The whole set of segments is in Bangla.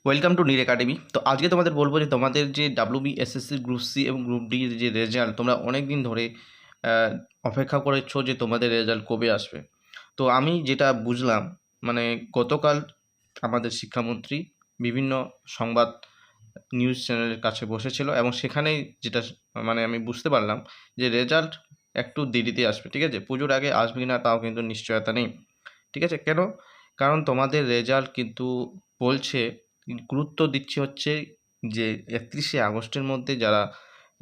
Welcome to Neer academy. তো আজকে তোমাদের বলবো যে তোমাদের যে ডাব্লিউবি এসএসসি গ্রুপ সি এবং গ্রুপ ডি যে রেজাল্ট তোমরা অনেক দিন ধরে আহ, অপেক্ষা করেছো যে তোমাদের রেজাল্ট কবে আসবে। তো আমি যেটা বুঝলাম, মানে গতকাল আমাদের শিক্ষামন্ত্রী বিভিন্ন সংবাদ নিউজ চ্যানেলের কাছে বসেছিল এবং সেখানে যেটা মানে আমি বুঝতে পারলাম যে রেজাল্ট একটু দেরিতে আসবে। ঠিক আছে, পুজোর আগে আসবে কি না তাও কিন্তু নিশ্চয়তা নেই। ঠিক আছে, কেন? কারণ তোমাদের রেজাল্ট কিন্তু বলছে, গুরুত্ব দিচ্ছে হচ্ছে যে 31শে আগস্টের মধ্যে যারা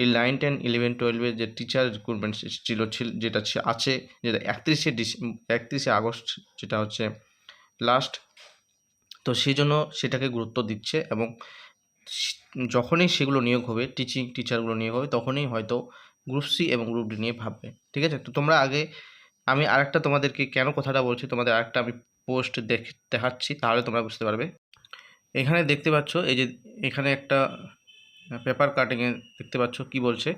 এই 9, 10, 11, 12-এর যে টিচার রিক্রুটমেন্ট যেটা আছে, যেটা 31শে আগস্ট যেটা হচ্ছে লাস্ট। তো সেই জন্য সেটাকে গুরুত্ব দিচ্ছে এবং যখনই সেগুলো নিয়োগ হবে, টিচারগুলো নিয়োগ হবে, তখনই হয়তো গ্রুপ সি এবং গ্রুপ ডি নিয়ে ভাববে। ঠিক আছে, তো তোমরা আগে, আমি আরেকটা তোমাদেরকে কেন কথাটা বলছি, তোমাদের আরেকটা আমি পোস্ট দেখাচ্ছি, তাহলে তোমরা বুঝতে পারবে। এখানে দেখতে পাচ্ছ, এই যে এখানে একটা পেপার কাটিংয়ে দেখতে পাচ্ছ কি বলছে,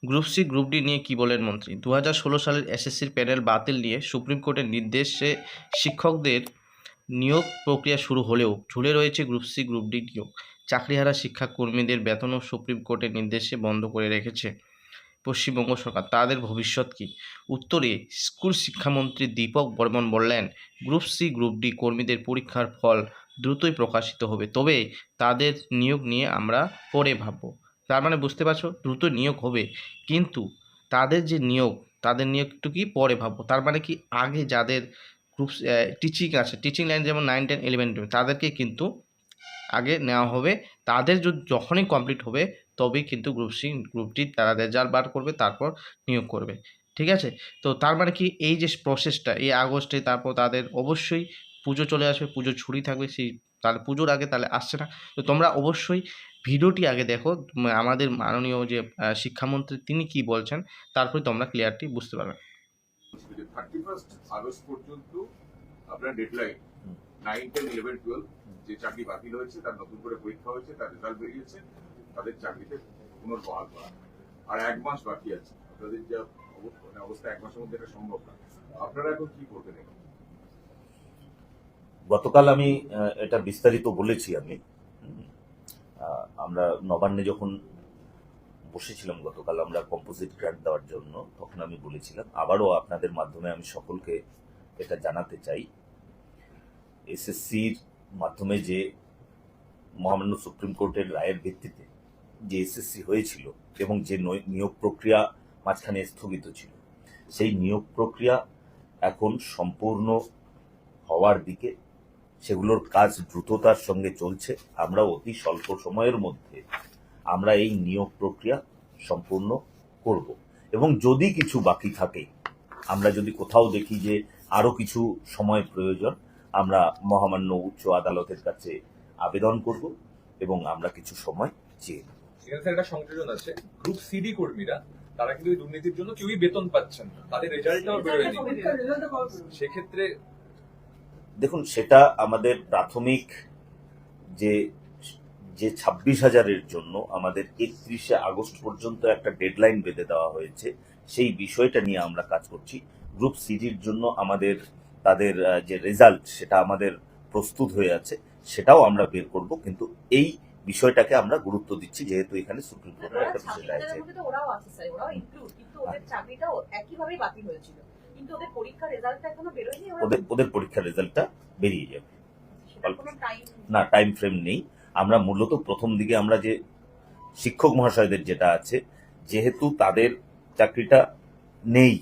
গ্রুপ সি গ্রুপ ডি নিয়ে কি বলেন মন্ত্রী। 2016 সালের এসএসসির প্যানেল বাতিল নিয়ে সুপ্রিম কোর্টের নির্দেশে শিক্ষকদের নিয়োগ প্রক্রিয়া শুরু হলেও ঝুলে রয়েছে গ্রুপ সি গ্রুপ ডি নিয়োগ। চাকরিহারা শিক্ষাকর্মীদের বেতনও সুপ্রিম কোর্টের নির্দেশে বন্ধ করে রেখেছে পশ্চিমবঙ্গ সরকার। তাদের ভবিষ্যৎ কী? উত্তরে স্কুল শিক্ষামন্ত্রী দীপক বর্মন বললেন, গ্রুপ সি গ্রুপ ডি কর্মীদের পরীক্ষার ফল দ্রুতই প্রকাশিত হবে, তবে তাদের নিয়োগ নিয়ে আমরা পরে ভাবব। তার মানে বুঝতে পারছো, দ্রুত নিয়োগ হবে, কিন্তু তাদের যে নিয়োগ, তাদের নিয়োগটু কি পরে ভাববো। তার মানে কি, আগে যাদের গ্রুপ টিচিং আছে, টিচিং লাইন যেমন 9, 10, 11, 12, তাদেরকে কিন্তু আগে নেওয়া হবে। তাদের যখনই কমপ্লিট হবে তবেই কিন্তু গ্রুপ সি গ্রুপ ডি তারা রেজাল্ট বার করবে, তারপর নিয়োগ করবে। ঠিক আছে, তো তার মানে কি, এই যে প্রসেসটা এই আগস্টে, তারপর তাদের অবশ্যই পুজো চলে আসবে, পুজোর ছুটি থাকবে, সেই তাহলে পুজোর আগে তাহলে আসছে না। তো তোমরা অবশ্যই ভিডিওটি আগে দেখো, আমাদের মাননীয় যে শিক্ষামন্ত্রী তিনি কি বলছেন, তারপরে তোমরা ক্লিয়ারটি বুঝতে পারবে। 31 আগস্ট পর্যন্ত আপনার ডেডলাইন। 9, 10, 11, 12 যে চাকরি বাতিল হয়েছে, তার নতুন করে পরীক্ষা হয়েছে, তার রেজাল্ট বেরিয়েছে, তাদের চাকরিতে পুনর্বহাল করা। আর 1 মাস বাকি আছে। আপনাদের যা অবস্থা 1 মাসের মধ্যে এটা সম্ভব না। আপনারা এখন কি করবেন? গতকাল আমি এটা বিস্তারিত বলেছি। আমরা নবান্নে যখন বসেছিলাম গতকাল, আমরা কম্পোজিট গ্রান্ট দেওয়ার জন্য, তখন আমি বলেছিলাম, আবারও আপনাদের মাধ্যমে আমি সকলকে এটা জানাতে চাই, এসএসসির মাধ্যমে যে মহামান্য সুপ্রিম কোর্টের রায়ের ভিত্তিতে যে এসএসসি হয়েছিল এবং যে নিয়োগ প্রক্রিয়া মাঝখানে স্থগিত ছিল, সেই নিয়োগ প্রক্রিয়া এখন সম্পূর্ণ হওয়ার দিকে। সেগুলোর কাজ দ্রুততার সঙ্গে চলছে। আমরা অতি স্বল্প সময়ের মধ্যে আমরা এই নিয়োগ প্রক্রিয়া সম্পূর্ণ করব এবং যদি কিছু বাকি থাকে, আমরা যদি কোথাও দেখি যে আরো কিছু সময় প্রয়োজন, আমরা মহামান্য উচ্চ আদালতের কাছে আবেদন করব এবং আমরা কিছু সময় চেয়ে নেব। সেখানে একটা সংযোজন আছে, গ্রুপ সিডি কর্মীরা তারা কিন্তু এই দুর্নীতির জন্য কেউই বেতন পাচ্ছেন না, তাদের রেজাল্টটাও বেরোয়নি। সেক্ষেত্রে দেখুন, সেটা আমাদের প্রাথমিক যে 26,000-এর জন্য আমাদের 31শে আগস্ট পর্যন্ত একটা ডেডলাইন বেঁধে দেওয়া হয়েছে, সেই বিষয়টা নিয়ে আমরা কাজ করছি। গ্রুপ সিডির জন্য আমাদের তাদের যে রেজাল্ট, সেটা আমাদের প্রস্তুত হয়ে আছে, সেটাও আমরা বের করব, কিন্তু এই বিষয়টাকে আমরা গুরুত্ব দিচ্ছি যেহেতু এখানে সুপ্রিম কোর্টের একটা বিষয় আছে। ওদের পরীক্ষার রেজাল্টটা বেরিয়ে যাবে, না টাইম ফ্রেম নেই। আমরা মূলত প্রথম দিকে আমরা যে শিক্ষক মহাশয়দের যেটা আছে, যেহেতু তাদের চাকরিটা নেই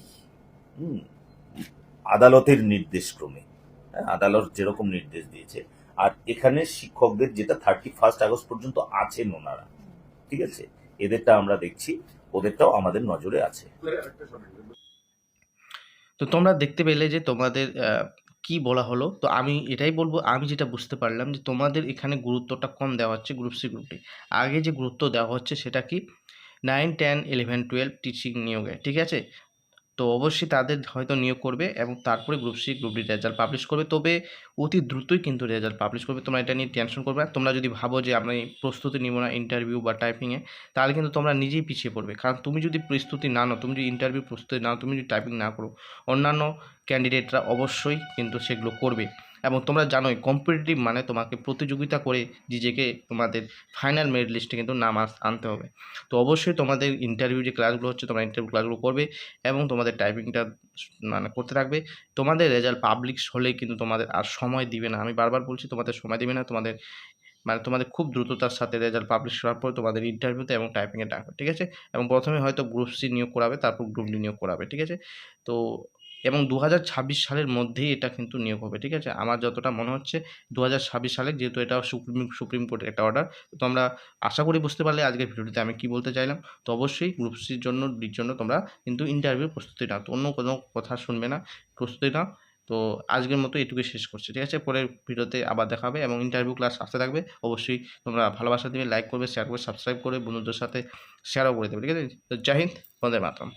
আদালতের নির্দেশ ক্রমে, আদালত যেরকম নির্দেশ দিয়েছে, আর এখানে শিক্ষকদের যেটা 31 আগস্ট পর্যন্ত আছেন ওনারা, ঠিক আছে, এদেরটা আমরা দেখছি, ওদেরটাও আমাদের নজরে আছে। তো তোমরা দেখতে পেলে যে তোমাদের কি বলা হলো। তো আমি এটাই বলবো, আমি যেটা বুঝতে পারলাম যে তোমাদের এখানে গুরুত্বটা কম দেওয়া হচ্ছে গ্রুপ সি গ্রুপটি। আগে যে গুরুত্ব দেওয়া হচ্ছে সেটা কি, 9, 10, 11, 12 টিচিং নিয়োগে। ঠিক আছে, তো অবশ্যই তাদের হয়তো নিয়োগ করবে এবং তারপরে group C group D result publish করবে, তবে অতি দ্রুতই কিন্তু রেজাল্ট পাবলিশ করবে। তোমরা এটা নিয়ে টেনশন করবে না। তোমরা যদি ভাবো যে আমি প্রস্তুতি নিব না ইন্টারভিউ বা টাইপিংয়ে, তাহলে কিন্তু তোমরা নিজেই পিছিয়ে পড়বে। কারণ তুমি যদি প্রস্তুতি না নাও, তুমি যদি ইন্টারভিউ প্রস্তুতি নাও, তুমি যদি টাইপিং না করো, অন্যান্য ক্যান্ডিডেটরা অবশ্যই কিন্তু সেগুলো করবে। এবং তোমরা জানোই কম্পিটিটিভ মানে তোমাকে প্রতিযোগিতা করে নিজেকে তোমাদের ফাইনাল মেরিট লিস্টে কিন্তু নাম আনতে হবে। তো অবশ্যই তোমাদের ইন্টারভিউ যে ক্লাসগুলো হচ্ছে তোমরা ইন্টারভিউ ক্লাসগুলো করবে এবং তোমাদের টাইপিংটা মানে করতে থাকবে। তোমাদের রেজাল্ট পাবলিশ হলেই কিন্তু তোমাদের আর সময় দিবে না, আমি বারবার বলছি তোমাদের সময় দিবে না, তোমাদের খুব দ্রুততার সাথে রেজাল্ট পাবলিশ করার পর তোমাদের ইন্টারভিউতে এবং টাইপিংয়ে ডাকবে, ঠিক আছে? এবং প্রথমে হয়তো গ্রুপ সি নিয়োগ করাবে, তারপর গ্রুপ ডি নিয়োগ করাবে, ঠিক আছে? তো এবং 2026 সালের মধ্যেই এটা কিন্তু নিয়োগ হবে, ঠিক আছে? আমার যতটা মনে হচ্ছে 2026 সালে, যেহেতু এটা সুপ্রিম কোর্টের একটা অর্ডার। তো আমরা আশা করি বুঝতে পারলে আজকের ভিডিওটিতে আমি কী বলতে চাইলাম। তো অবশ্যই গ্রুপ সির জন্য, ডির জন্য তোমরা কিন্তু ইন্টারভিউ প্রস্তুতি নাও, তো অন্য কোনো কথা শুনবে না, প্রস্তুতি নাও। তো আজকের মতো এটুকুই শেষ করছি, ঠিক আছে? পরের ভিডিওতে আবার দেখা হবে এবং ইন্টারভিউ ক্লাস আসতে থাকবে। অবশ্যই তোমরা ভালোবাসা দেবে, লাইক করবে, শেয়ার করবে, সাবস্ক্রাইব করে বন্ধুদের সাথে শেয়ারও করে দেবে, ঠিক আছে? তো জয় হিন্দ, বন্দে মাতরম।